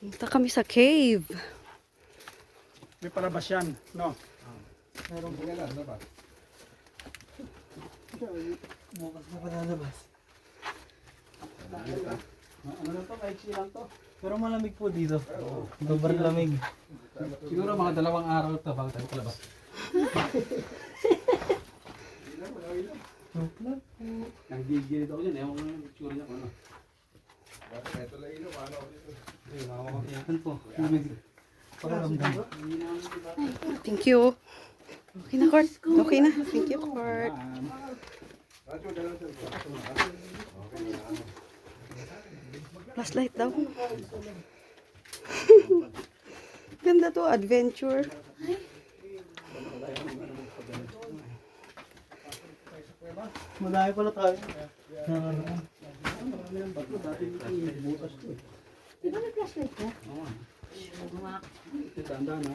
Punta kami sa cave. May palabas yan, no? Meron po kailan, diba? Bukas na palalabas. Ano na to? Kahit silang to. Pero malamig po dito. Sobrang lamig. Siguro mga 2 araw to bago tayo palabas. Nanggigilid ako dyan. Ewan ko na yung itsura niya kung ano. Ito lang ilo, ano dito. Ayun, nakakamakiyakan po. Pakiramdam. Thank you. Okay na, Court. Okay na. Thank you, Court. Radyo, dalawa sa ito. Flashlight daw. Ganda to, adventure. Malayo pala tayo. Di ba may flashlight ka? Tanda na.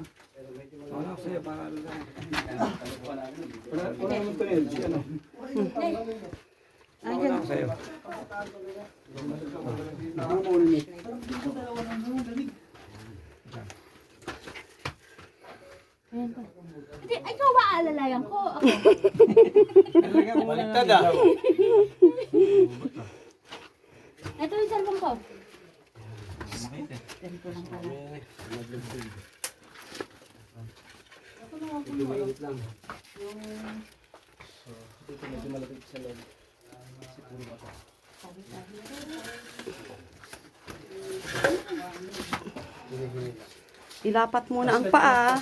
Wala ko sa'yo para ano lang. Wala naman to yun. Ano? Wala ko sa'yo. Ako mo ulit. Ayan pa. Hindi, ikaw ba aalalayan ko? Ako. Baliktad ah. Ito yung cellphone ko. Ganito lang pala. Lumayit lang. Dito medyo malapit sa loob. Siguro ba ito? Ilapat muna ang paa.